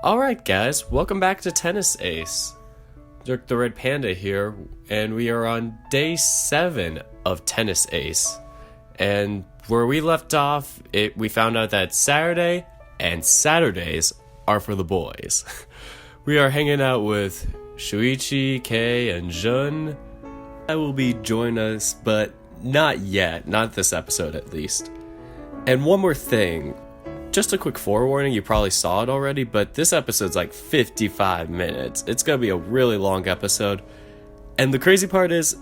Alright guys, welcome back to Tennis Ace. Dirk the Red Panda here, and we are on day 7 of Tennis Ace. And where we left off, we found out that Saturday and Saturdays are for the boys. We are hanging out with Shuichi, K, and Jun. I will be joining us, but not yet, not this episode at least. And one more thing. Just a quick forewarning, you probably saw it already, but this episode's like 55 minutes. It's gonna be a really long episode. And the crazy part is,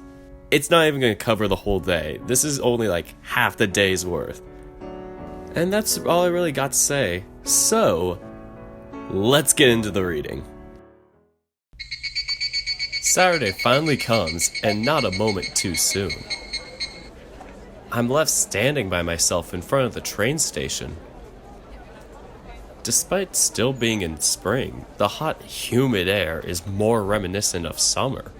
it's not even gonna cover the whole day. This is only like half the day's worth. And that's all I really got to say. So, let's get into the reading. Saturday finally comes, and not a moment too soon. I'm left standing by myself in front of the train station. Despite still being in spring, the hot, humid air is more reminiscent of summer.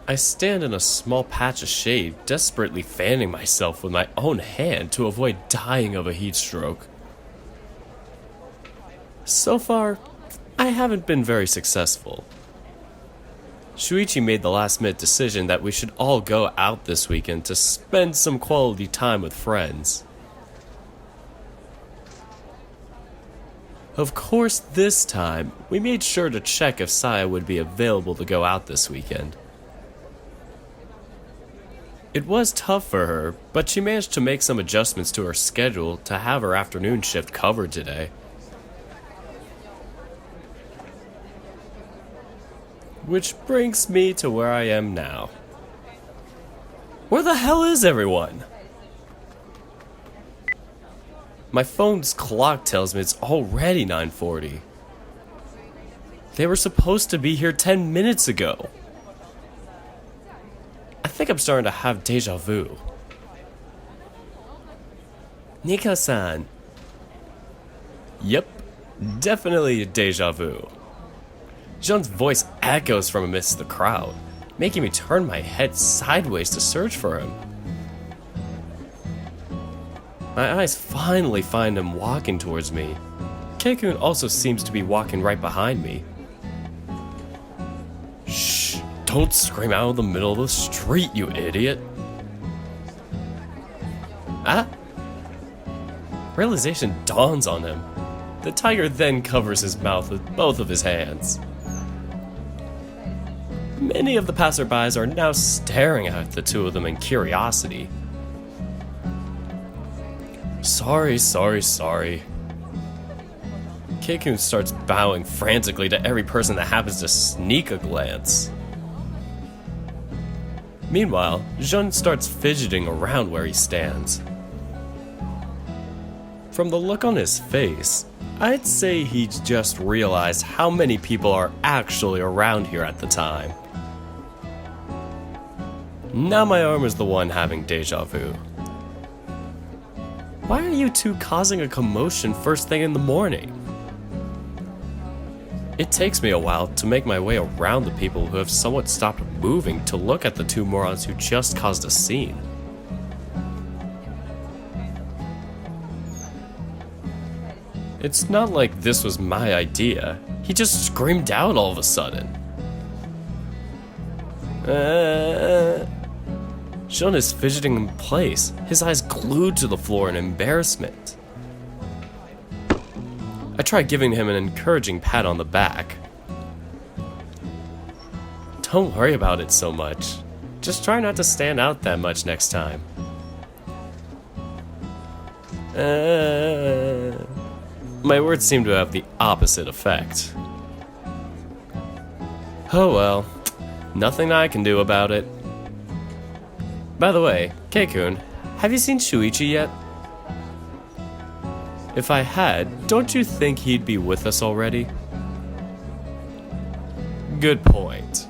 I stand in a small patch of shade, desperately fanning myself with my own hand to avoid dying of a heat stroke. So far, I haven't been very successful. Shuichi made the last-minute decision that we should all go out this weekend to spend some quality time with friends. Of course, this time, we made sure to check if Saya would be available to go out this weekend. It was tough for her, but she managed to make some adjustments to her schedule to have her afternoon shift covered today. Which brings me to where I am now. Where the hell is everyone? My phone's clock tells me it's already 9:40. They were supposed to be here 10 minutes ago. I think I'm starting to have deja vu. Nika-san. Yep, definitely deja vu. Jun's voice echoes from amidst the crowd, making me turn my head sideways to search for him. My eyes finally find him walking towards me. Keikun also seems to be walking right behind me. Shh, don't scream out in the middle of the street, you idiot. Ah? Realization dawns on him. The tiger then covers his mouth with both of his hands. Many of the passerbys are now staring at the two of them in curiosity. Sorry. Keikun starts bowing frantically to every person that happens to sneak a glance. Meanwhile, Jun starts fidgeting around where he stands. From the look on his face, I'd say he just realized how many people are actually around here at the time. Now my arm is the one having deja vu. Why are you two causing a commotion first thing in the morning? It takes me a while to make my way around the people who have somewhat stopped moving to look at the two morons who just caused a scene. It's not like this was my idea. He just screamed out all of a sudden. Jun is fidgeting in place, his eyes glued to the floor in embarrassment. I try giving him an encouraging pat on the back. Don't worry about it so much. Just try not to stand out that much next time. My words seem to have the opposite effect. Oh well, nothing I can do about it. By the way, Keikun, have you seen Shuichi yet? If I had, don't you think he'd be with us already? Good point.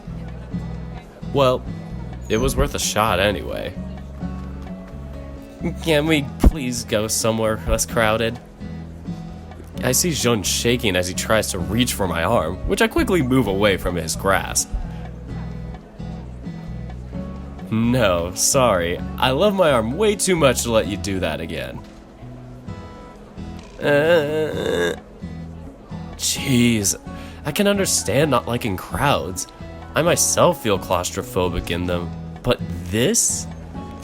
Well, it was worth a shot anyway. Can we please go somewhere less crowded? I see Jun shaking as he tries to reach for my arm, which I quickly move away from his grasp. No, sorry. I love my arm way too much to let you do that again. Jeez, I can understand not liking crowds. I myself feel claustrophobic in them, but this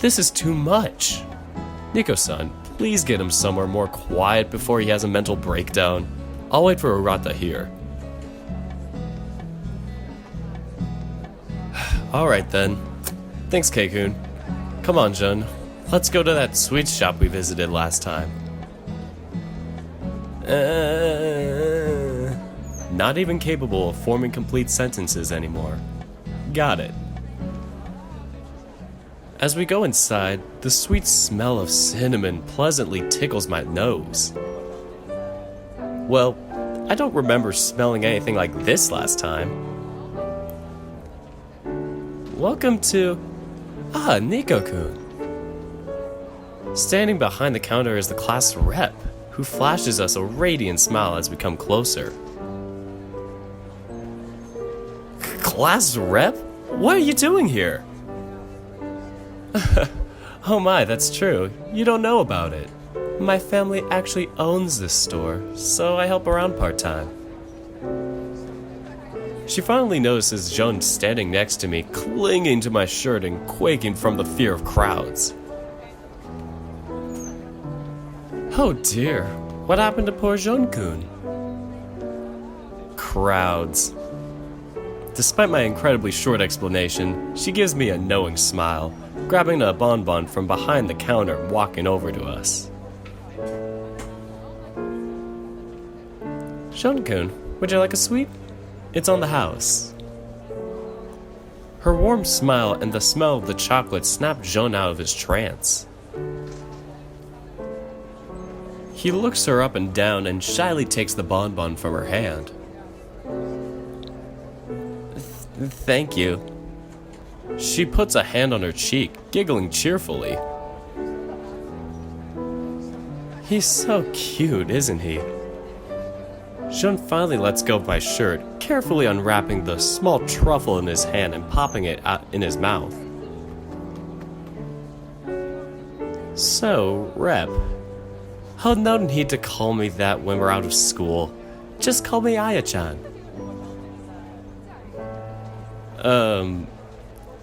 is too much. Nico-san, please get him somewhere more quiet before he has a mental breakdown. I'll wait for Urata here. Alright then. Thanks, Keikun. Come on, Jun. Let's go to that sweet shop we visited last time. Not even capable of forming complete sentences anymore. Got it. As we go inside, the sweet smell of cinnamon pleasantly tickles my nose. Well, I don't remember smelling anything like this last time. Welcome to... Nico-kun. Standing behind the counter is the class rep, who flashes us a radiant smile as we come closer. Class rep? What are you doing here? Oh my, that's true. You don't know about it. My family actually owns this store, so I help around part-time. She finally notices Jun standing next to me, clinging to my shirt and quaking from the fear of crowds. Oh dear, what happened to poor Jun-kun? Crowds. Despite my incredibly short explanation, she gives me a knowing smile, grabbing a bonbon from behind the counter and walking over to us. Jun-kun, would you like a sweet? It's on the house. Her warm smile and the smell of the chocolate snap Jun out of his trance. He looks her up and down and shyly takes the bonbon from her hand. Thank you. She puts a hand on her cheek, giggling cheerfully. He's so cute, isn't he? Jun finally lets go of my shirt, carefully unwrapping the small truffle in his hand and popping it out in his mouth. So, Rep, no need to call me that when we're out of school. Just call me Aya-chan.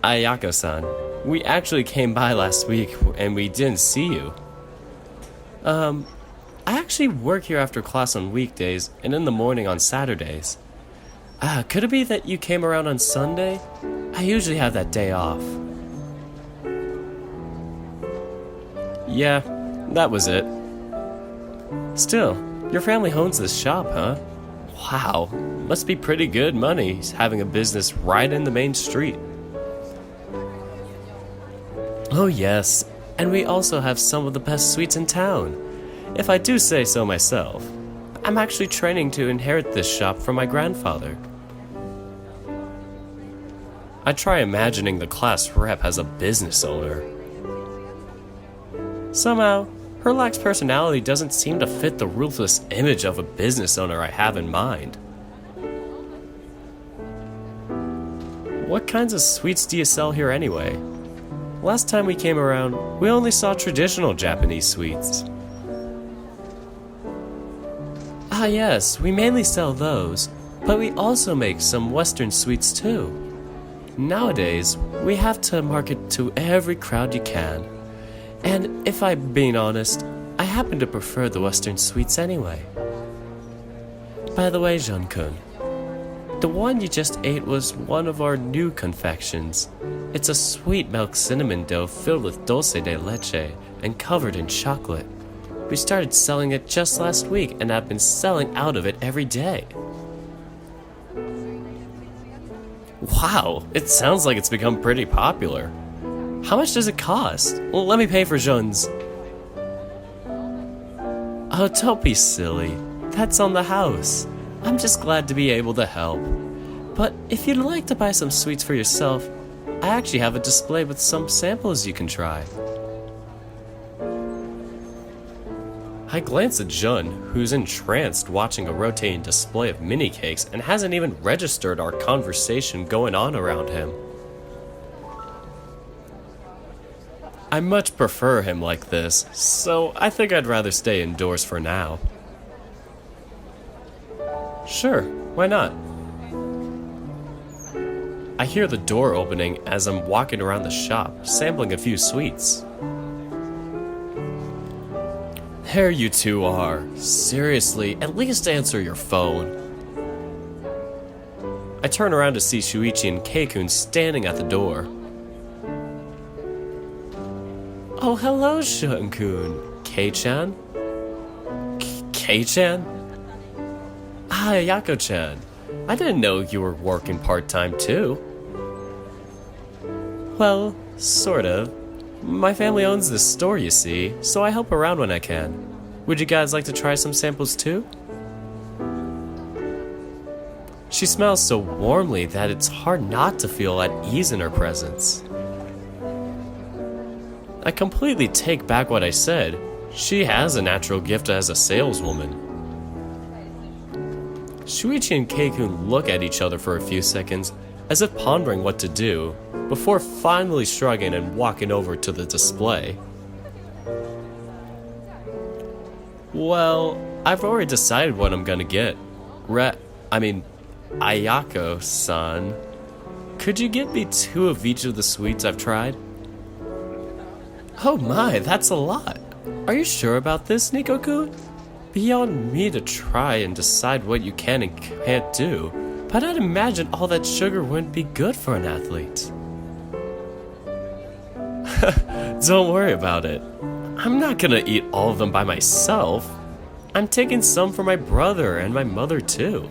Ayako-san, we actually came by last week and we didn't see you. I actually work here after class on weekdays and in the morning on Saturdays. Could it be that you came around on Sunday? I usually have that day off. Yeah, that was it. Still, your family owns this shop, huh? Wow, must be pretty good money having a business right in the main street. Oh yes, and we also have some of the best sweets in town, if I do say so myself. I'm actually training to inherit this shop from my grandfather. I try imagining the class rep as a business owner. Somehow, her lax personality doesn't seem to fit the ruthless image of a business owner I have in mind. What kinds of sweets do you sell here anyway? Last time we came around, we only saw traditional Japanese sweets. Ah yes, we mainly sell those, but we also make some Western sweets too. Nowadays, we have to market to every crowd you can. And if I'm being honest, I happen to prefer the Western sweets anyway. By the way, Jun-kun, the one you just ate was one of our new confections. It's a sweet milk cinnamon dough filled with dulce de leche and covered in chocolate. We started selling it just last week and have been selling out of it every day. Wow, it sounds like it's become pretty popular. How much does it cost? Well, let me pay for Jun's. Oh, don't be silly. That's on the house. I'm just glad to be able to help. But if you'd like to buy some sweets for yourself, I actually have a display with some samples you can try. I glance at Jun, who's entranced watching a rotating display of mini cakes and hasn't even registered our conversation going on around him. I much prefer him like this, so I think I'd rather stay indoors for now. Sure, why not? I hear the door opening as I'm walking around the shop, sampling a few sweets. There you two are. Seriously, at least answer your phone. I turn around to see Shuichi and K standing at the door. Oh, hello, Shun-kun. K-chan? K-chan? Ah, Ayako-chan. I didn't know you were working part-time too. Well, sort of. My family owns this store, you see, so I help around when I can. Would you guys like to try some samples too? She smiles so warmly that it's hard not to feel at ease in her presence. I completely take back what I said. She has a natural gift as a saleswoman. Shuichi and K look at each other for a few seconds, as if pondering what to do, before finally shrugging and walking over to the display. Well, I've already decided what I'm gonna get. Ayako-san. Could you get me 2 of each of the sweets I've tried? Oh my, that's a lot. Are you sure about this, Nico-kun? Beyond me to try and decide what you can and can't do, but I'd imagine all that sugar wouldn't be good for an athlete. Don't worry about it. I'm not gonna eat all of them by myself. I'm taking some for my brother and my mother too.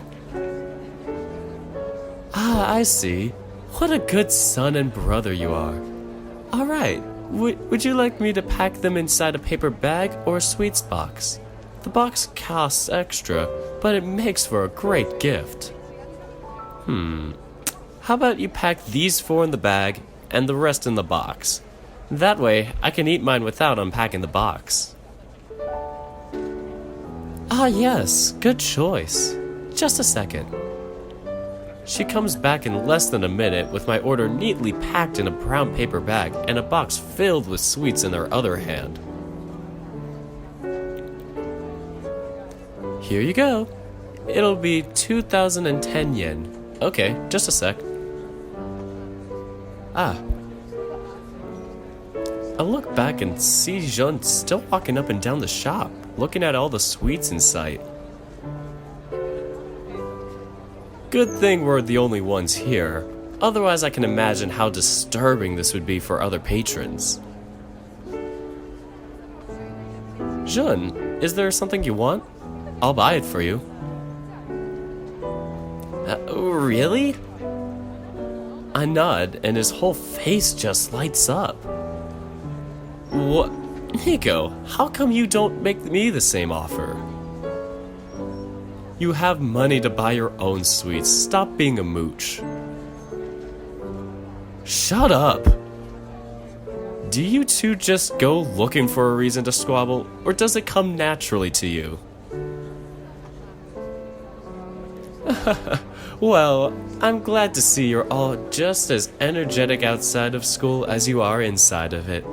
Ah, I see. What a good son and brother you are. Alright, would you like me to pack them inside a paper bag or a sweets box? The box costs extra, but it makes for a great gift. How about you pack these 4 in the bag and the rest in the box? That way, I can eat mine without unpacking the box. Ah yes, good choice. Just a second. She comes back in less than a minute with my order neatly packed in a brown paper bag and a box filled with sweets in her other hand. Here you go. It'll be 2,010 yen. Okay, just a sec. I look back and see Jun still walking up and down the shop, looking at all the sweets in sight. Good thing we're the only ones here, otherwise I can imagine how disturbing this would be for other patrons. Jun, is there something you want? I'll buy it for you. Really? I nod, and his whole face just lights up. What? Nico, how come you don't make me the same offer? You have money to buy your own sweets. Stop being a mooch. Shut up! Do you two just go looking for a reason to squabble, or does it come naturally to you? Well, I'm glad to see you're all just as energetic outside of school as you are inside of it.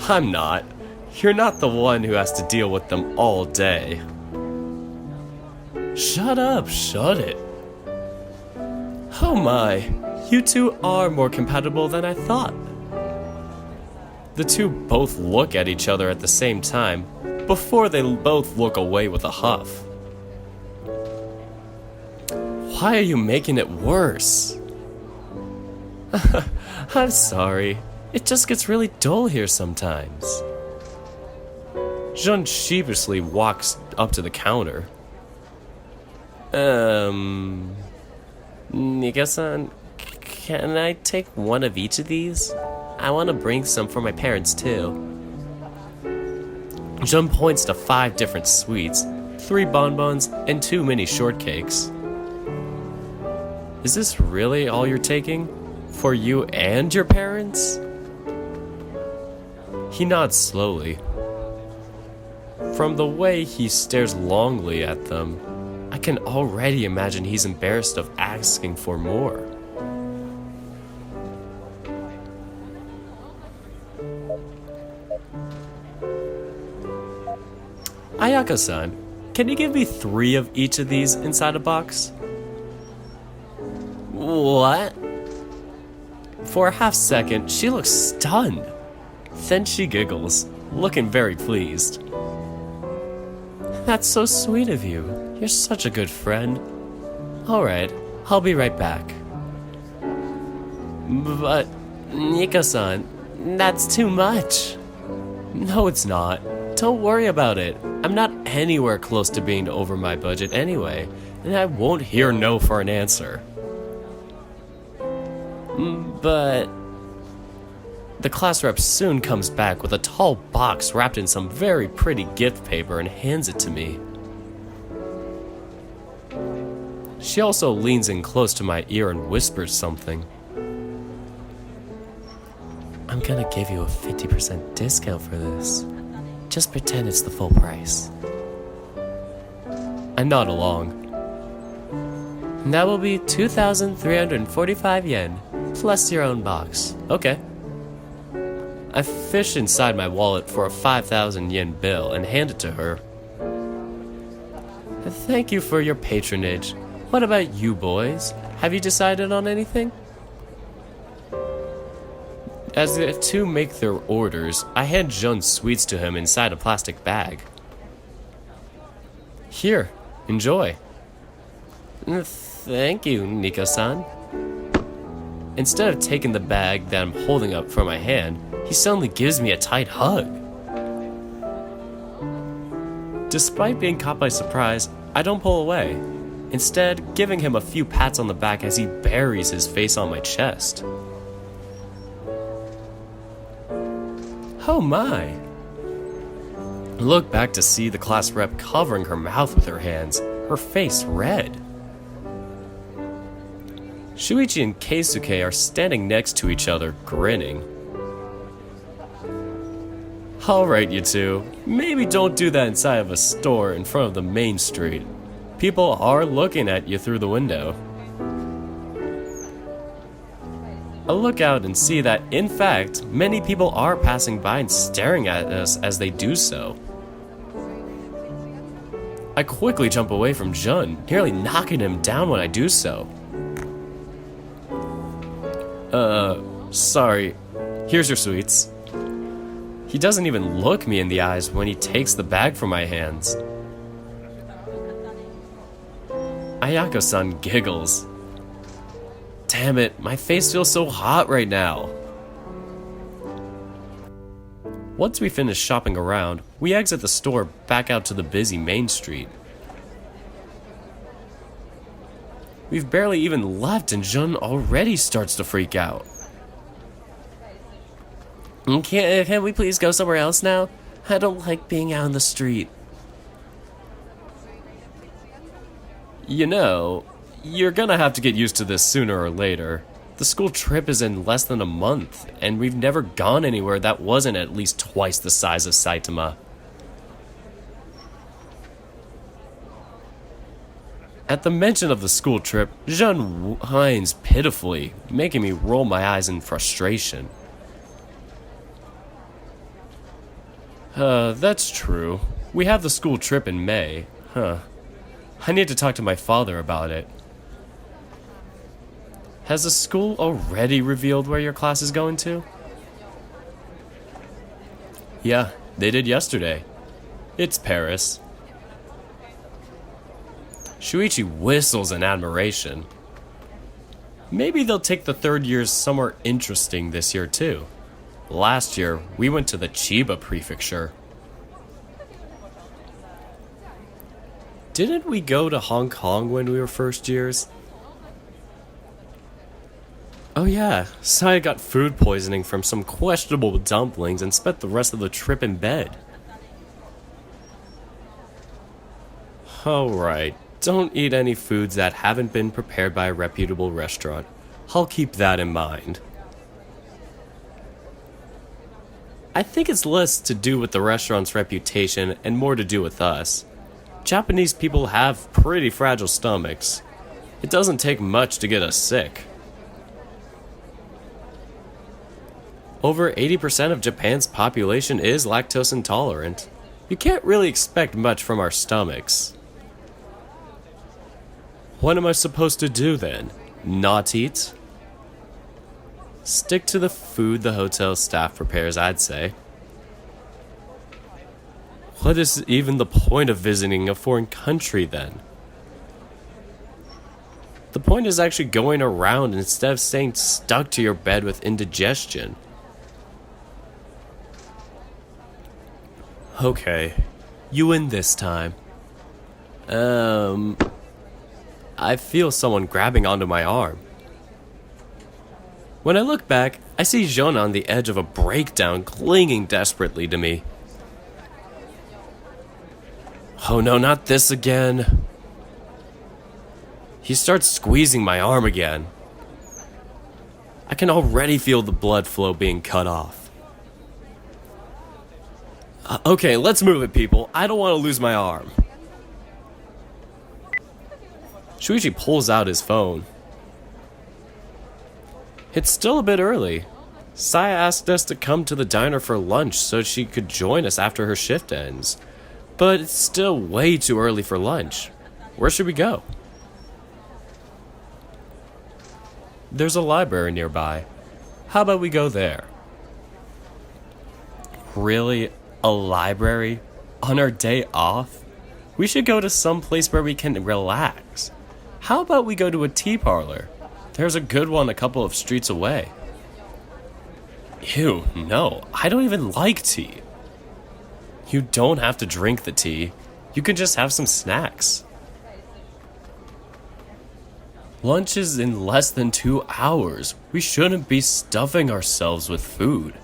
I'm not. You're not the one who has to deal with them all day. Shut up, shut it. Oh my, you two are more compatible than I thought. The two both look at each other at the same time, before they both look away with a huff. Why are you making it worse? I'm sorry. It just gets really dull here sometimes. Jun sheepishly walks up to the counter. Nika-san, can I take one of each of these? I want to bring some for my parents too. Jun points to 5 different sweets, 3 bonbons, and 2 mini shortcakes. Is this really all you're taking? For you and your parents? He nods slowly. From the way he stares longly at them, I can already imagine he's embarrassed of asking for more. Ayako-san, can you give me 3 of each of these inside a box? What? For a half second, she looks stunned. Then she giggles, looking very pleased. That's so sweet of you. You're such a good friend. Alright, I'll be right back. But, Nico-san, that's too much. No, it's not. Don't worry about it. I'm not anywhere close to being over my budget anyway, and I won't hear no for an answer. But the class rep soon comes back with a tall box wrapped in some very pretty gift paper and hands it to me. She also leans in close to my ear and whispers something. I'm gonna give you a 50% discount for this. Just pretend it's the full price. I nod along. That will be 2,345 yen, plus your own box. Okay. I fish inside my wallet for a 5,000 yen bill and hand it to her. Thank you for your patronage. What about you boys? Have you decided on anything? As the two make their orders, I hand Jun sweets to him inside a plastic bag. Here, enjoy. Thank you, Nico-san. Instead of taking the bag that I'm holding up for my hand, he suddenly gives me a tight hug. Despite being caught by surprise, I don't pull away, instead giving him a few pats on the back as he buries his face on my chest. Oh my! Look back to see the class rep covering her mouth with her hands, her face red. Shuichi and Keisuke are standing next to each other, grinning. Alright, you two, maybe don't do that inside of a store in front of the main street. People are looking at you through the window. I look out and see that, in fact, many people are passing by and staring at us as they do so. I quickly jump away from Jun, nearly knocking him down when I do so. Sorry. Here's your sweets. He doesn't even look me in the eyes when he takes the bag from my hands. Ayako-san giggles. Damn it, my face feels so hot right now. Once we finish shopping around, we exit the store back out to the busy main street. We've barely even left and Jun already starts to freak out. Can we please go somewhere else now? I don't like being out in the street. You know, you're gonna have to get used to this sooner or later. The school trip is in less than a month, and we've never gone anywhere that wasn't at least twice the size of Saitama. At the mention of the school trip, Jun whines pitifully, making me roll my eyes in frustration. That's true. We have the school trip in May. I need to talk to my father about it. Has the school already revealed where your class is going to? Yeah, they did yesterday. It's Paris. Shuichi whistles in admiration. Maybe they'll take the third years somewhere interesting this year too. Last year, we went to the Chiba prefecture. Didn't we go to Hong Kong when we were first years? Oh yeah, Saya got food poisoning from some questionable dumplings and spent the rest of the trip in bed. Alright, don't eat any foods that haven't been prepared by a reputable restaurant. I'll keep that in mind. I think it's less to do with the restaurant's reputation and more to do with us. Japanese people have pretty fragile stomachs. It doesn't take much to get us sick. Over 80% of Japan's population is lactose intolerant. You can't really expect much from our stomachs. What am I supposed to do then? Not eat? Stick to the food the hotel staff prepares, I'd say. What is even the point of visiting a foreign country then? The point is actually going around instead of staying stuck to your bed with indigestion. Okay, you win this time. I feel someone grabbing onto my arm. When I look back, I see Jean on the edge of a breakdown, clinging desperately to me. Oh no, not this again. He starts squeezing my arm again. I can already feel the blood flow being cut off. Okay, let's move it, people. I don't want to lose my arm. Shuichi pulls out his phone. It's still a bit early. Saya asked us to come to the diner for lunch so she could join us after her shift ends. But it's still way too early for lunch. Where should we go? There's a library nearby. How about we go there? Really? A library? On our day off? We should go to some place where we can relax. How about we go to a tea parlor? There's a good one a couple of streets away. Ew, no, I don't even like tea. You don't have to drink the tea. You can just have some snacks. Lunch is in less than 2 hours. We shouldn't be stuffing ourselves with food.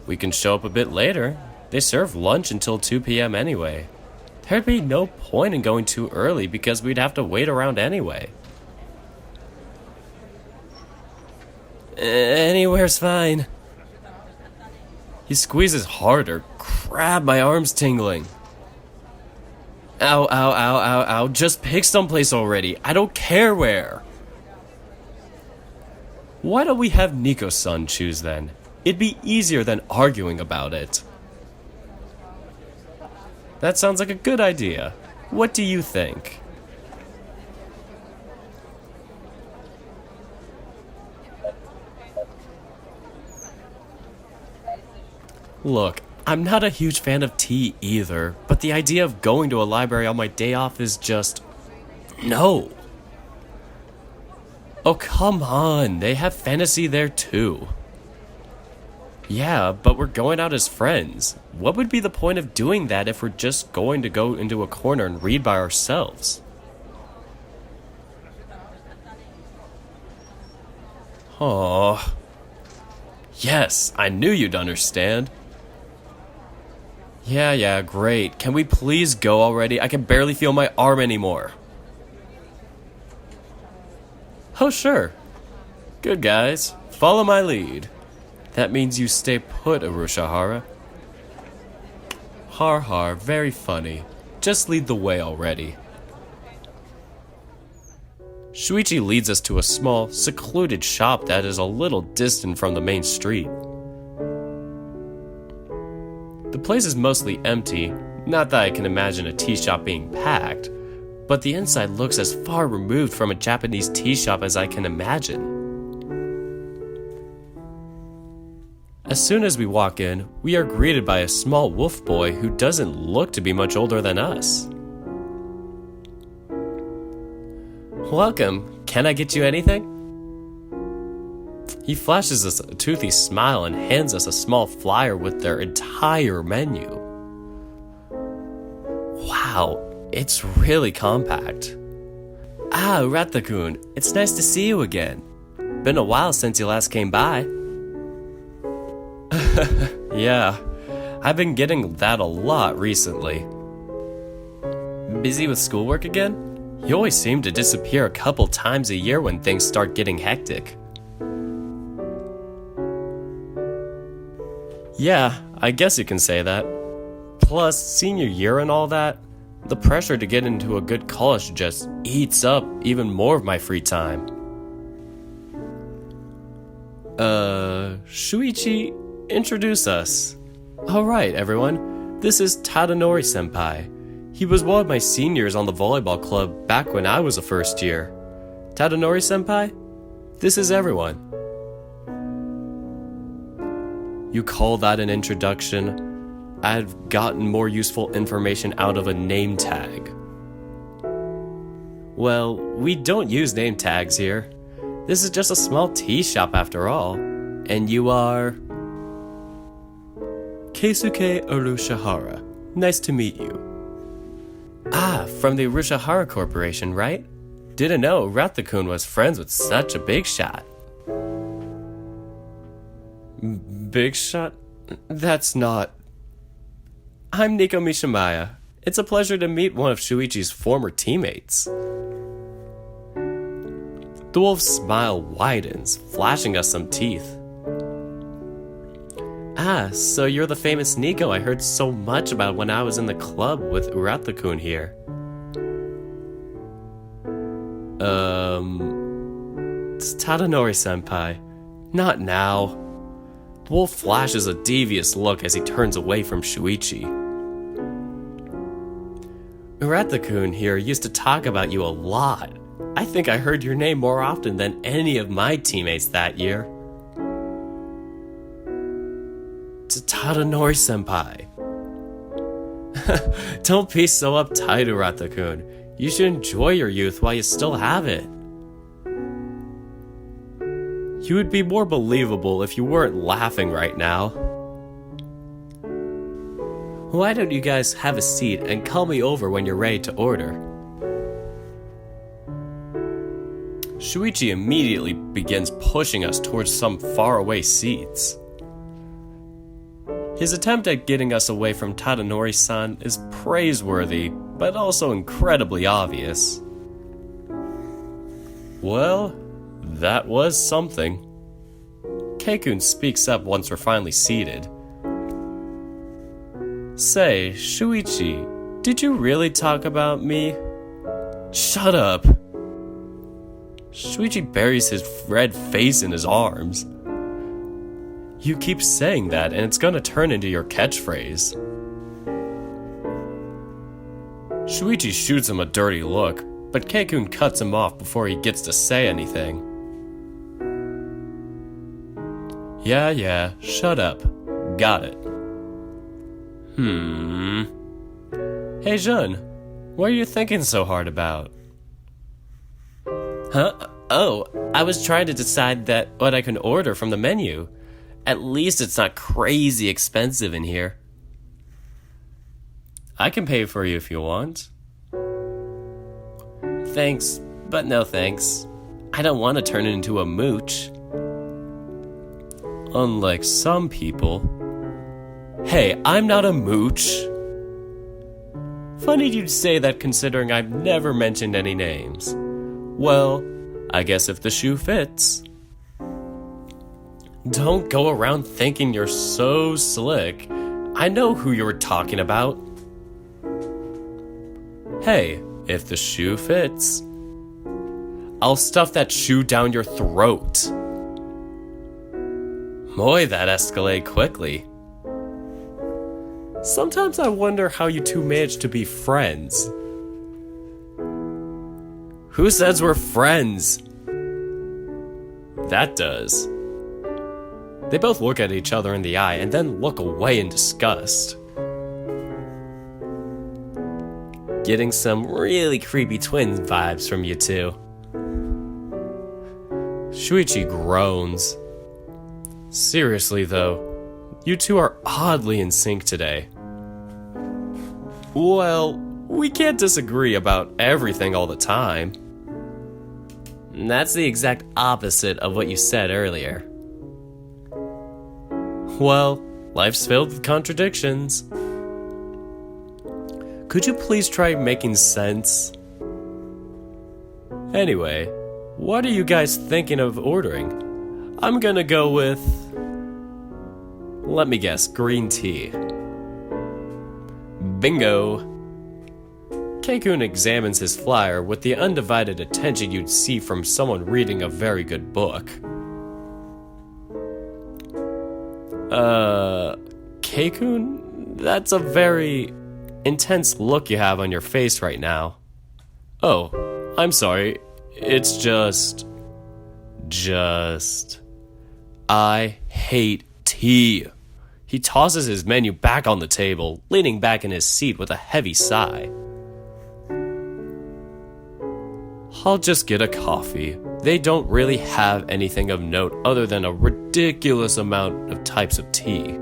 We can show up a bit later. They serve lunch until 2 p.m. anyway. There'd be no point in going too early because we'd have to wait around anyway. Anywhere's fine. He squeezes harder. Crap, my arm's tingling. Ow, ow, ow, ow, ow. Just pick someplace already. I don't care where. Why don't we have Nico-san choose then? It'd be easier than arguing about it. That sounds like a good idea. What do you think? Look, I'm not a huge fan of tea either, but the idea of going to a library on my day off is just... no. Oh, come on, they have fantasy there too. Yeah, but we're going out as friends. What would be the point of doing that if we're just going to go into a corner and read by ourselves? Oh. Yes, I knew you'd understand. Yeah, great. Can we please go already? I can barely feel my arm anymore. Oh, sure. Good guys. Follow my lead. That means you stay put, Urushihara. Har har, very funny. Just lead the way already. Shuichi leads us to a small, secluded shop that is a little distant from the main street. The place is mostly empty, not that I can imagine a tea shop being packed, but the inside looks as far removed from a Japanese tea shop as I can imagine. As soon as we walk in, we are greeted by a small wolf boy who doesn't look to be much older than us. Welcome, can I get you anything? He flashes us a toothy smile and hands us a small flyer with their entire menu. Wow, it's really compact. Ah, Urata-kun, it's nice to see you again. Been a while since you last came by. Yeah, I've been getting that a lot recently. Busy with schoolwork again? You always seem to disappear a couple times a year when things start getting hectic. Yeah, I guess you can say that. Plus, senior year and all that, the pressure to get into a good college just eats up even more of my free time. Shuichi, introduce us. Alright, everyone. This is Tadanori-senpai. He was one of my seniors on the volleyball club back when I was a first year. Tadanori-senpai, this is everyone. You call that an introduction? I've gotten more useful information out of a name tag. Well, we don't use name tags here. This is just a small tea shop after all. And you are... Keisuke Urushihara. Nice to meet you. Ah, from the Urushihara Corporation, right? Didn't know Rathakun was friends with such a big shot. Big shot? That's not... I'm Nico Mishimaya. It's a pleasure to meet one of Shuichi's former teammates. The wolf's smile widens, flashing us some teeth. Ah, so you're the famous Nico I heard so much about when I was in the club with Urathakun here. It's Tadanori-senpai. Not now. The wolf flashes a devious look as he turns away from Shuichi. Urathakun here used to talk about you a lot. I think I heard your name more often than any of my teammates that year. To Tadanori-senpai. Don't be so uptight, Urathakun. You should enjoy your youth while you still have it. You would be more believable if you weren't laughing right now. Why don't you guys have a seat and call me over when you're ready to order? Shuichi immediately begins pushing us towards some faraway seats. His attempt at getting us away from Tadanori-san is praiseworthy, but also incredibly obvious. Well, that was something. Keikun speaks up once we're finally seated. Say, Shuichi, did you really talk about me? Shut up! Shuichi buries his red face in his arms. You keep saying that and it's gonna turn into your catchphrase. Shuichi shoots him a dirty look, but Keikun cuts him off before he gets to say anything. Yeah, shut up. Got it. Hey Jun, what are you thinking so hard about? Huh? Oh, I was trying to decide what I can order from the menu. At least it's not crazy expensive in here. I can pay for you if you want. Thanks, but no thanks. I don't want to turn it into a mooch. Unlike some people. Hey, I'm not a mooch. Funny you'd say that considering I've never mentioned any names. Well, I guess if the shoe fits. Don't go around thinking you're so slick. I know who you were talking about. Hey, if the shoe fits, I'll stuff that shoe down your throat. Boy, that escalated quickly. Sometimes I wonder how you two managed to be friends. Who says we're friends? That does. They both look at each other in the eye and then look away in disgust. Getting some really creepy twin vibes from you two. Shuichi groans. Seriously though, you two are oddly in sync today. Well, we can't disagree about everything all the time. That's the exact opposite of what you said earlier. Well, life's filled with contradictions. Could you please try making sense? Anyway, what are you guys thinking of ordering? I'm gonna go with... let me guess, green tea. Bingo! Keikun examines his flyer with the undivided attention you'd see from someone reading a very good K-kun? That's a very intense look you have on your face right now. Oh, I'm sorry. It's just... I hate tea. He tosses his menu back on the table, leaning back in his seat with a heavy sigh. I'll just get a coffee. They don't really have anything of note other than a ridiculous amount of types of tea.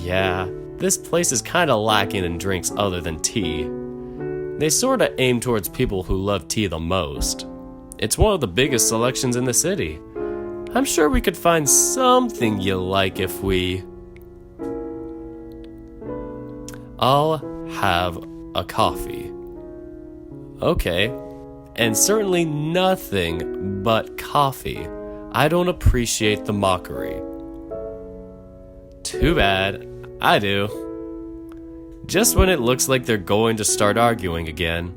Yeah, this place is kinda lacking in drinks other than tea. They sorta aim towards people who love tea the most. It's one of the biggest selections in the city. I'm sure we could find something you'll like if we... I'll have a coffee. Okay, and certainly nothing but coffee. I don't appreciate the mockery. Too bad, I do. Just when it looks like they're going to start arguing again.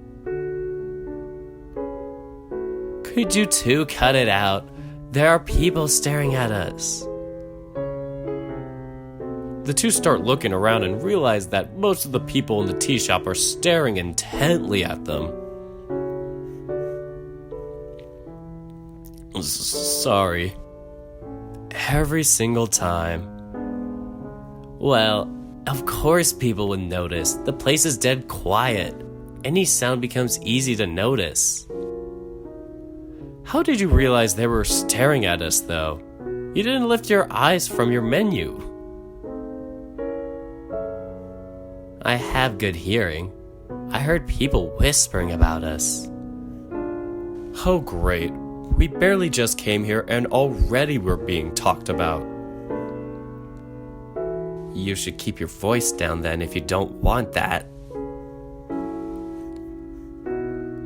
Could you two cut it out? There are people staring at us. The two start looking around and realize that most of the people in the tea shop are staring intently at them. Sorry. Every single time. Well, of course people would notice. The place is dead quiet. Any sound becomes easy to notice. How did you realize they were staring at us, though? You didn't lift your eyes from your menu. I have good hearing. I heard people whispering about us. Oh, great. We barely just came here and already we're being talked about. You should keep your voice down then if you don't want that.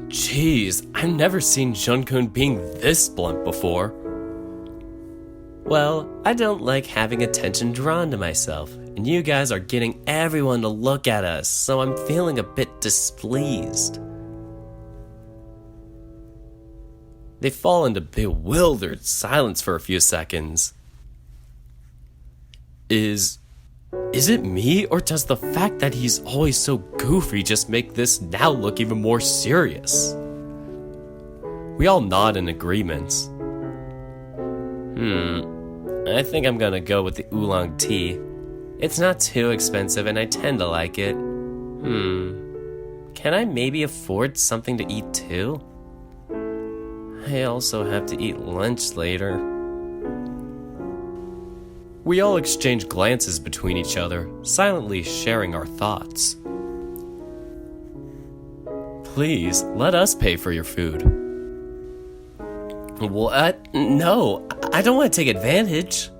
Jeez, I've never seen Jun-kun being this blunt before. Well, I don't like having attention drawn to myself, and you guys are getting everyone to look at us, so I'm feeling a bit displeased. They fall into bewildered silence for a few seconds. Is it me, or does the fact that he's always so goofy just make this now look even more serious? We all nod in agreement. I think I'm gonna go with the oolong tea. It's not too expensive and I tend to like it. Can I maybe afford something to eat too? I also have to eat lunch later. We all exchange glances between each other, silently sharing our thoughts. Please, let us pay for your food. What? No, I don't want to take advantage.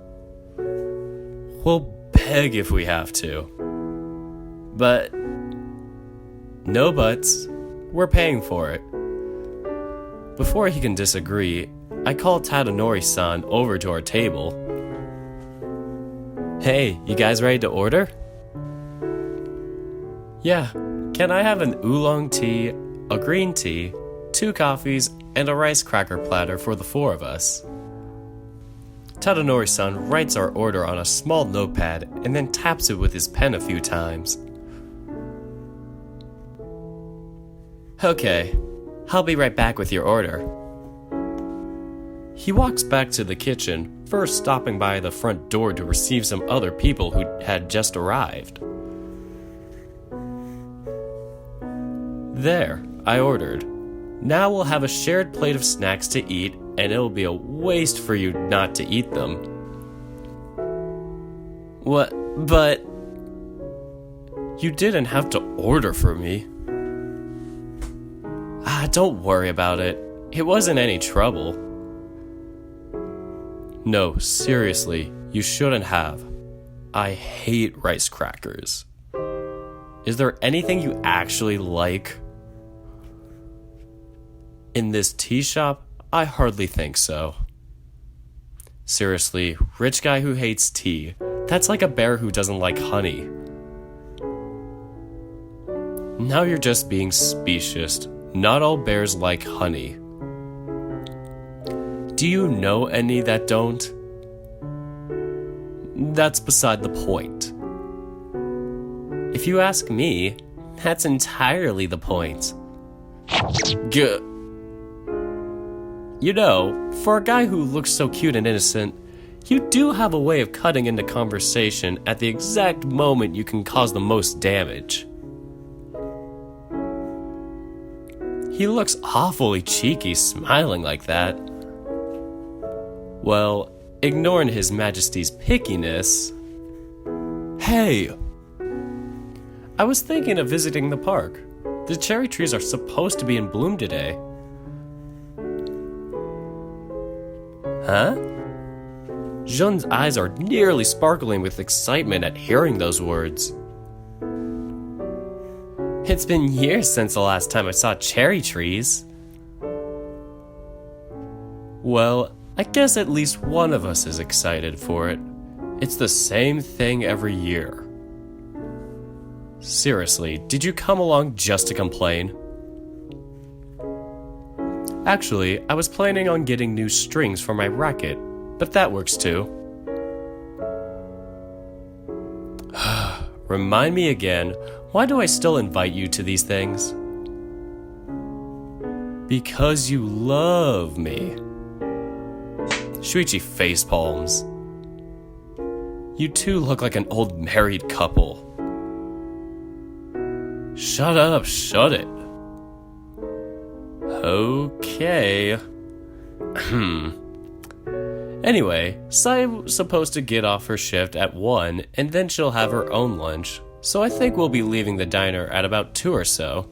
We'll beg if we have to. But... no buts. We're paying for it. Before he can disagree, I call Tadanori-san over to our table. Hey, you guys ready to order? Yeah, can I have an oolong tea, a green tea, 2 coffees, and a rice cracker platter for the 4 of us? Tadanori-san writes our order on a small notepad and then taps it with his pen a few times. Okay, I'll be right back with your order. He walks back to the kitchen, first stopping by the front door to receive some other people who had just arrived. There, I ordered. Now we'll have a shared plate of snacks to eat, and it'll be a waste for you not to eat them. What? But... you didn't have to order for me. Don't worry about it. It wasn't any trouble. No, seriously, you shouldn't have. I hate rice crackers. Is there anything you actually like? In this tea shop, I hardly think so. Seriously, rich guy who hates tea. That's like a bear who doesn't like honey. Now you're just being specious. Not all bears like honey. Do you know any that don't? that's beside the point. If you ask me, that's entirely the point. You know, for a guy who looks so cute and innocent, you do have a way of cutting into conversation at the exact moment you can cause the most damage. He looks awfully cheeky smiling like that. Well, ignoring His Majesty's pickiness... Hey! I was thinking of visiting the park. The cherry trees are supposed to be in bloom today. Huh? Jun's eyes are nearly sparkling with excitement at hearing those words. It's been years since the last time I saw cherry trees. Well, I guess at least one of us is excited for it. It's the same thing every year. Seriously, did you come along just to complain? Actually, I was planning on getting new strings for my racket, but that works too. Remind me again, why do I still invite you to these things? Because you love me. Shuichi facepalms. You two look like an old married couple. Shut up, shut it. Okay. Anyway, Sai was supposed to get off her shift at 1 and then she'll have her own lunch, so I think we'll be leaving the diner at about 2 or so.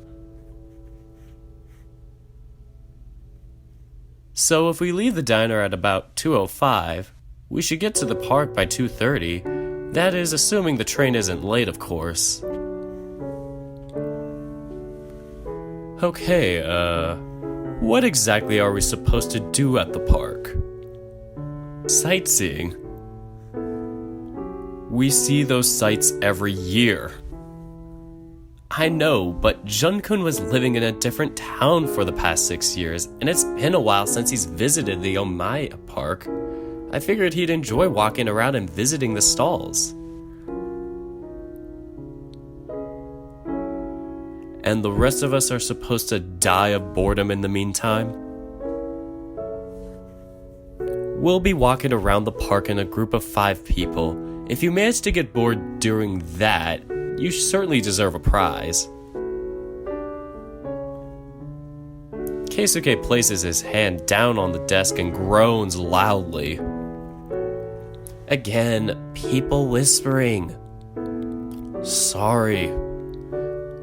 So if we leave the diner at about 2:05, we should get to the park by 2:30. That is, assuming the train isn't late, of course. Okay, what exactly are we supposed to do at the park? Sightseeing. We see those sights every year. I know, but Jun-kun was living in a different town for the past 6 years, and it's been a while since he's visited the Omaya Park. I figured he'd enjoy walking around and visiting the stalls. And the rest of us are supposed to die of boredom in the meantime? We'll be walking around the park in a group of 5 people. If you manage to get bored during that, you certainly deserve a prize. Keisuke places his hand down on the desk and groans loudly. Again, people whispering. Sorry.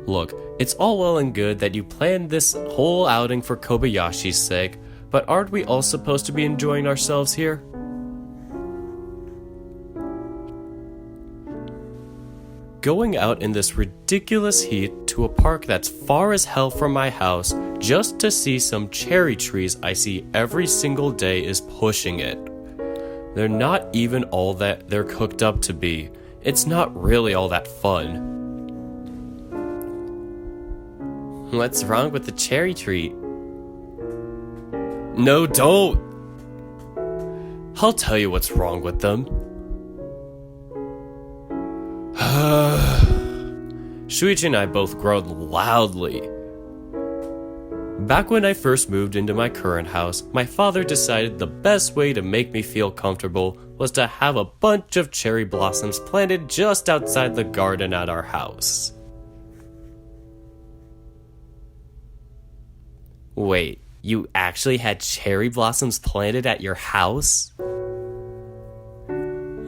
Look, it's all well and good that you planned this whole outing for Kobayashi's sake, but aren't we all supposed to be enjoying ourselves here? Going out in this ridiculous heat to a park that's far as hell from my house just to see some cherry trees I see every single day is pushing it. They're not even all that they're cooked up to be. It's not really all that fun. What's wrong with the cherry tree? No, don't! I'll tell you what's wrong with them. Shuichi and I both groaned loudly. Back when I first moved into my current house, my father decided the best way to make me feel comfortable was to have a bunch of cherry blossoms planted just outside the garden at our house. Wait, you actually had cherry blossoms planted at your house?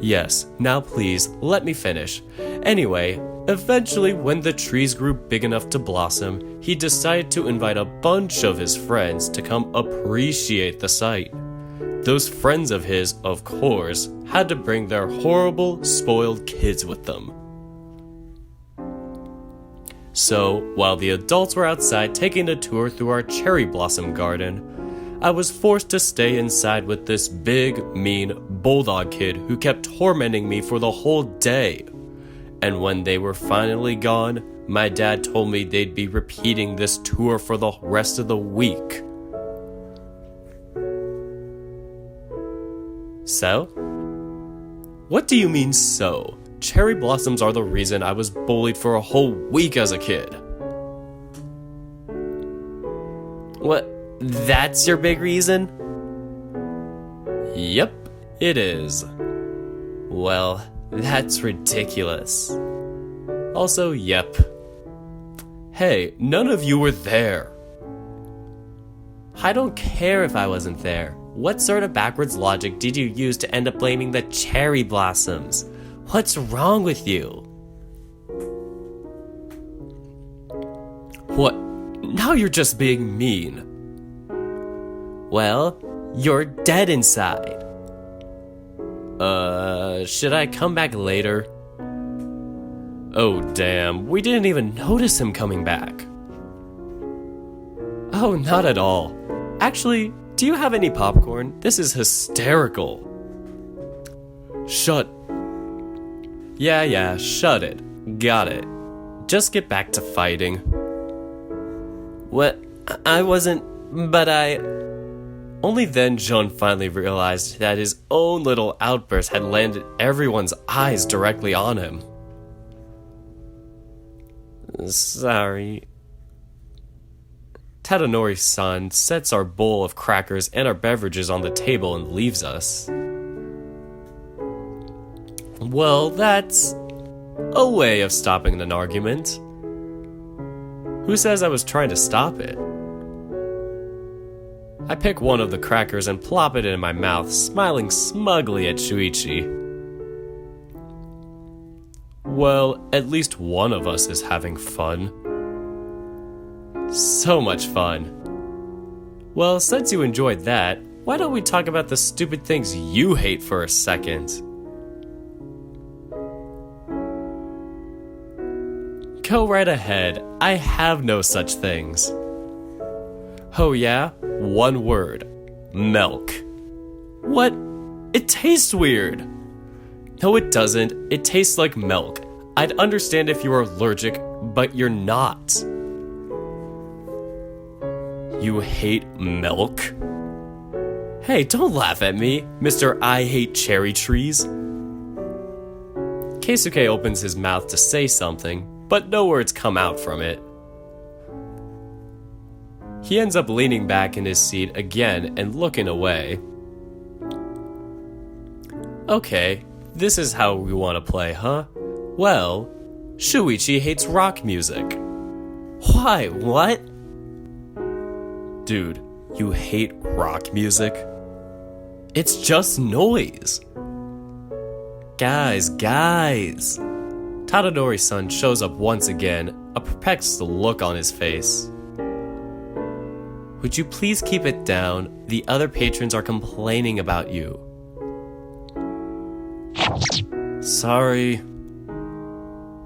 Yes, now please, let me finish. Anyway, eventually when the trees grew big enough to blossom, he decided to invite a bunch of his friends to come appreciate the sight. Those friends of his, of course, had to bring their horrible, spoiled kids with them. So, while the adults were outside taking a tour through our cherry blossom garden, I was forced to stay inside with this big, mean bulldog kid who kept tormenting me for the whole day. And when they were finally gone, my dad told me they'd be repeating this tour for the rest of the week. So? What do you mean so? Cherry blossoms are the reason I was bullied for a whole week as a kid. What? That's your big reason? Yep, it is. Well, that's ridiculous. Also, yep. Hey, none of you were there. I don't care if I wasn't there. What sort of backwards logic did you use to end up blaming the cherry blossoms? What's wrong with you? What? Now you're just being mean. Well, you're dead inside. Should I come back later? Oh, damn, we didn't even notice him coming back. Oh, not at all. Actually, do you have any popcorn? This is hysterical. Shut. Yeah, shut it. Got it. Just get back to fighting. What? I wasn't, but I... Only then John finally realized that his own little outburst had landed everyone's eyes directly on him. Sorry. Tadanori-san sets our bowl of crackers and our beverages on the table and leaves us. Well, that's a way of stopping an argument. Who says I was trying to stop it? I pick one of the crackers and plop it in my mouth, smiling smugly at Shuichi. Well, at least one of us is having fun. So much fun. Well, since you enjoyed that, why don't we talk about the stupid things you hate for a second? Go right ahead. I have no such things. Oh yeah? One word. Milk. What? It tastes weird. No, it doesn't. It tastes like milk. I'd understand if you were allergic, but you're not. You hate milk? Hey, don't laugh at me, Mr. I Hate Cherry Trees. Keisuke opens his mouth to say something, but no words come out from it. He ends up leaning back in his seat again and looking away. Okay, this is how we want to play, huh? Well, Shuichi hates rock music. Why? What? Dude, you hate rock music? It's just noise. Guys. Tadadori-san shows up once again, a perplexed look on his face. Would you please keep it down? The other patrons are complaining about you. Sorry.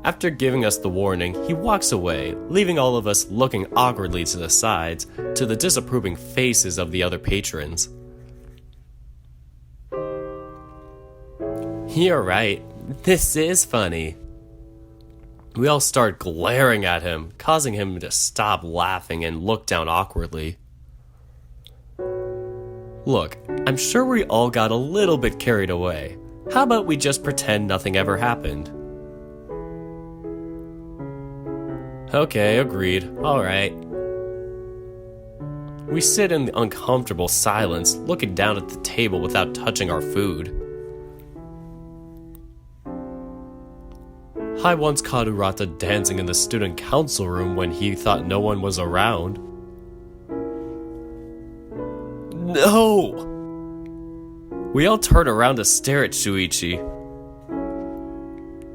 After giving us the warning, he walks away, leaving all of us looking awkwardly to the sides, to the disapproving faces of the other patrons. You're right. This is funny. We all start glaring at him, causing him to stop laughing and look down awkwardly. Look, I'm sure we all got a little bit carried away. How about we just pretend nothing ever happened? Okay, agreed. Alright. We sit in uncomfortable silence, looking down at the table without touching our food. I once caught Urata dancing in the student council room when he thought no one was around. No! We all turn around to stare at Shuichi.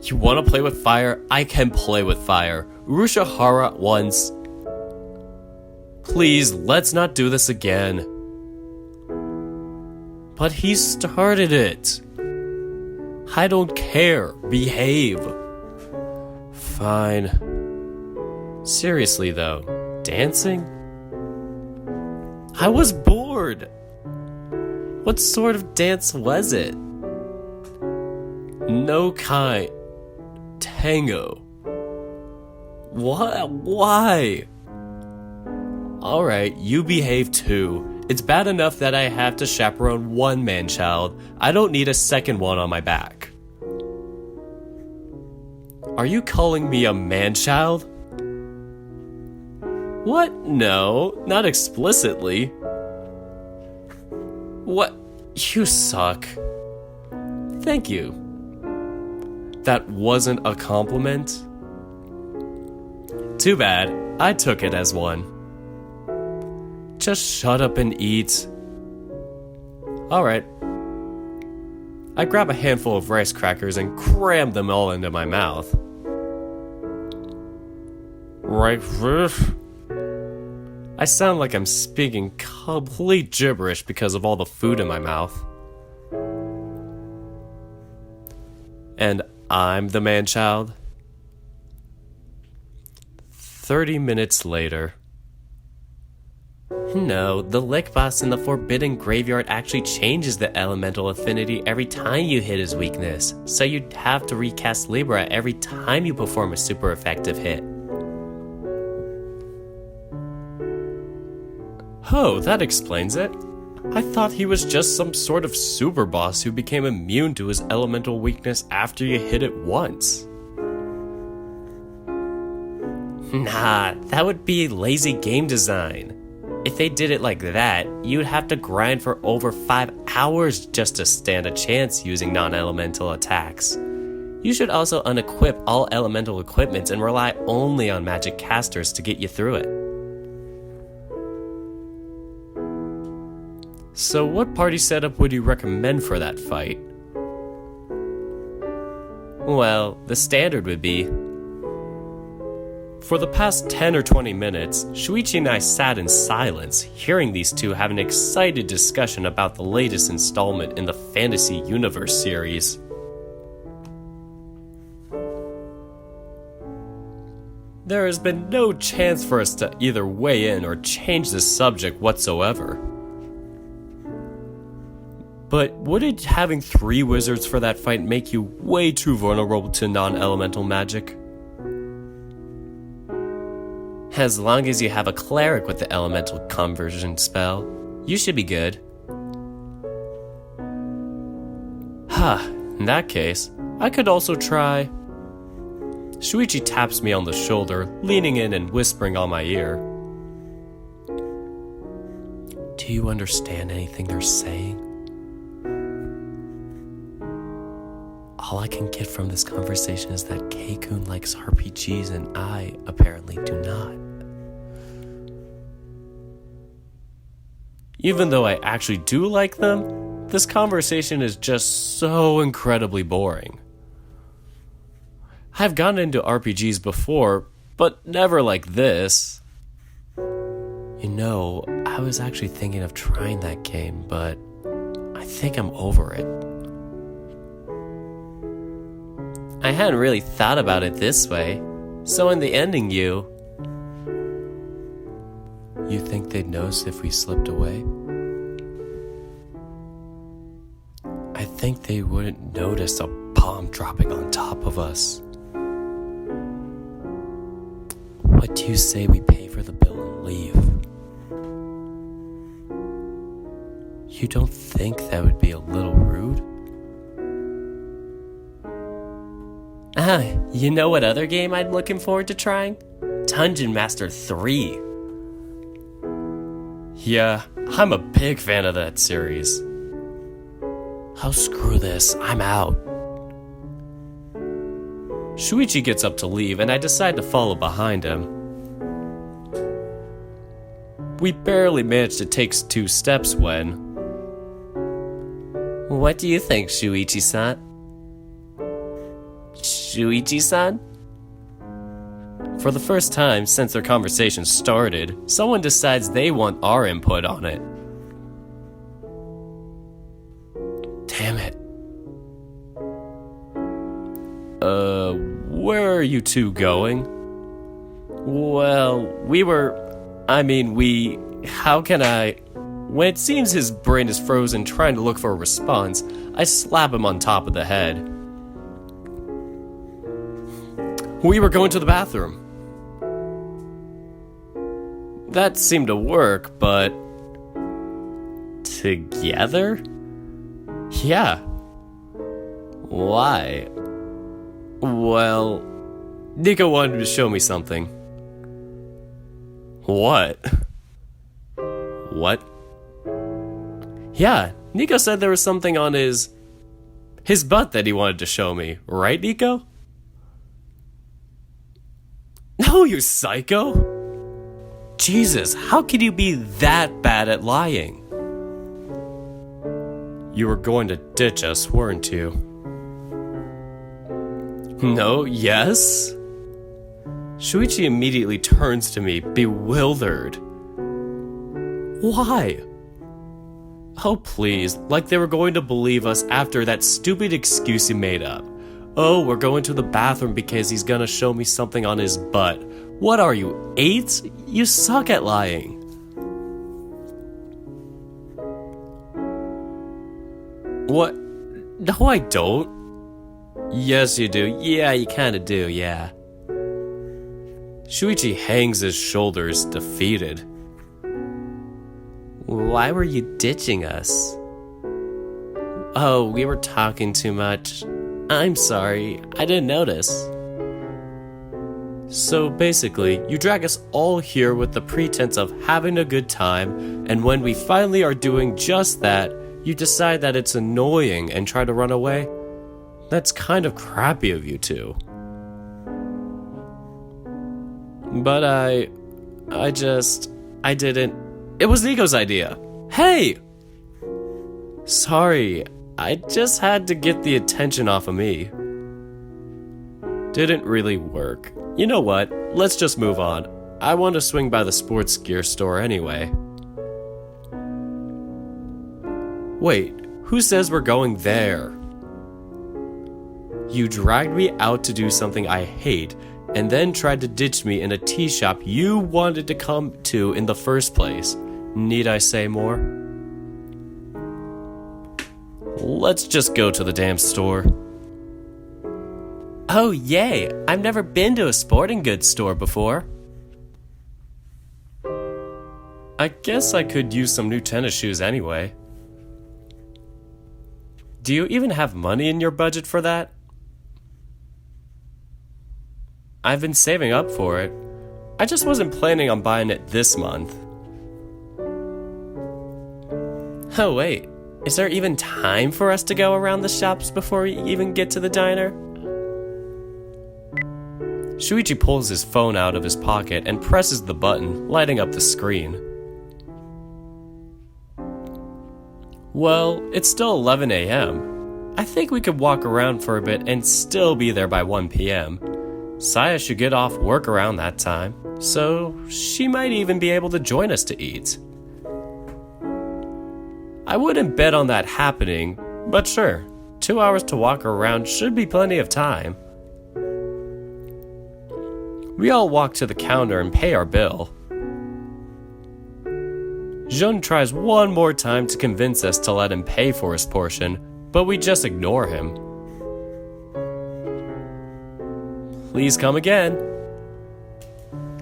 You want to play with fire? I can play with fire. Urushihara once. Please, let's not do this again. But he started it. I don't care. Behave. Fine. Seriously though, dancing? I was bored. What sort of dance was it? No kind. Tango. What? Why? Alright, you behave too. It's bad enough that I have to chaperone one man-child. I don't need a second one on my back. Are you calling me a man-child? What? No, not explicitly. What? You suck. Thank you. That wasn't a compliment? Too bad. I took it as one. Just shut up and eat. Alright. I grab a handful of rice crackers and cram them all into my mouth. Right. I sound like I'm speaking complete gibberish because of all the food in my mouth. And I'm the man-child. 30 minutes later. No, the lick boss in the Forbidden Graveyard actually changes the elemental affinity every time you hit his weakness, so you'd have to recast Libra every time you perform a super effective hit. Oh, that explains it. I thought he was just some sort of super boss who became immune to his elemental weakness after you hit it once. Nah, that would be lazy game design. If they did it like that, you'd have to grind for over 5 hours just to stand a chance using non-elemental attacks. You should also unequip all elemental equipment and rely only on magic casters to get you through it. So what party setup would you recommend for that fight? Well, the standard would be... For the past 10 or 20 minutes, Shuichi and I sat in silence, hearing these two have an excited discussion about the latest installment in the Fantasy Universe series. There has been no chance for us to either weigh in or change the subject whatsoever. But wouldn't having 3 wizards for that fight make you way too vulnerable to non-elemental magic? As long as you have a cleric with the elemental conversion spell, you should be good. In that case, I could also try... Shuichi taps me on the shoulder, leaning in and whispering on my ear. Do you understand anything they're saying? All I can get from this conversation is that K-kun likes RPGs and I apparently do not. Even though I actually do like them, this conversation is just so incredibly boring. I've gotten into RPGs before, but never like this. You know, I was actually thinking of trying that game, but I think I'm over it. I hadn't really thought about it this way, so in the ending you think they'd notice if we slipped away? I think they wouldn't notice a bomb dropping on top of us. What do you say we pay for the bill and leave? You don't think that would be a little rude? You know what other game I'm looking forward to trying? Dungeon Master 3. Yeah, I'm a big fan of that series. Oh, screw this, I'm out. Shuichi gets up to leave and I decide to follow behind him. We barely manage to take 2 steps when... What do you think, Shuichi-san? Shuichi-san? For the first time since their conversation started, someone decides they want our input on it. Damn it. Where are you two going? Well, how can I... When it seems his brain is frozen trying to look for a response, I slap him on top of the head. We were going to the bathroom. That seemed to work, but... Together? Yeah. Why? Well, Nico wanted to show me something. What? What? Yeah, Nico said there was something on his butt that he wanted to show me. Right, Nico? No, you psycho! Jesus, how could you be that bad at lying? You were going to ditch us, weren't you? No, yes? Shuichi immediately turns to me, bewildered. Why? Oh, please, like they were going to believe us after that stupid excuse you made up. Oh, we're going to the bathroom because he's gonna show me something on his butt. What are you, 8? You suck at lying. What? No, I don't. Yes, you do. Yeah, you kinda do, yeah. Shuichi hangs his shoulders, defeated. Why were you ditching us? Oh, we were talking too much. I'm sorry, I didn't notice. So basically, you drag us all here with the pretense of having a good time, and when we finally are doing just that, you decide that it's annoying and try to run away? That's kind of crappy of you two. But I didn't. It was Nico's idea. Hey! Sorry, I just had to get the attention off of me. Didn't really work. You know what? Let's just move on. I want to swing by the sports gear store anyway. Wait, who says we're going there? You dragged me out to do something I hate, and then tried to ditch me in a tea shop you wanted to come to in the first place. Need I say more? Let's just go to the damn store. Oh, yay! I've never been to a sporting goods store before. I guess I could use some new tennis shoes anyway. Do you even have money in your budget for that? I've been saving up for it. I just wasn't planning on buying it this month. Oh wait, is there even time for us to go around the shops before we even get to the diner? Shuichi pulls his phone out of his pocket and presses the button, lighting up the screen. Well, it's still 11 a.m. I think we could walk around for a bit and still be there by 1 p.m. Saya should get off work around that time, so she might even be able to join us to eat. I wouldn't bet on that happening, but sure, 2 hours to walk around should be plenty of time. We all walk to the counter and pay our bill. Jean tries one more time to convince us to let him pay for his portion, but we just ignore him. Please come again.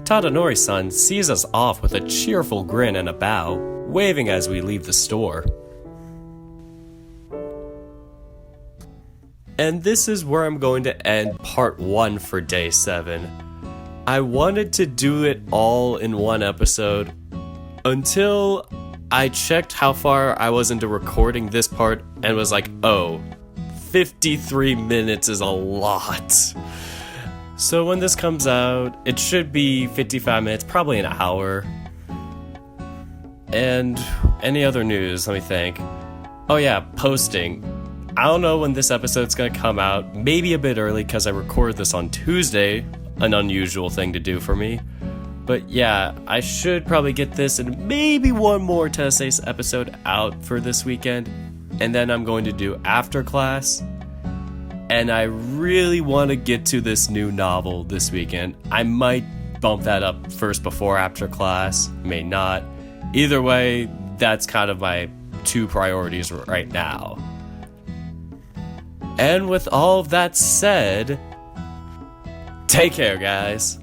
Tadanori-san sees us off with a cheerful grin and a bow, waving as we leave the store. And this is where I'm going to end part 1 for day 7. I wanted to do it all in one episode until I checked how far I was into recording this part and was like, oh, 53 minutes is a lot. So when this comes out, it should be 55 minutes, probably an hour. And any other news, let me think. Oh yeah, posting. I don't know when this episode's gonna come out, maybe a bit early because I recorded this on Tuesday, an unusual thing to do for me. But yeah, I should probably get this and maybe one more Tennis Ace episode out for this weekend. And then I'm going to do after class. And I really want to get to this new novel this weekend. I might bump that up first before after class, may not. Either way, that's kind of my 2 priorities right now. And with all of that said, take care, guys.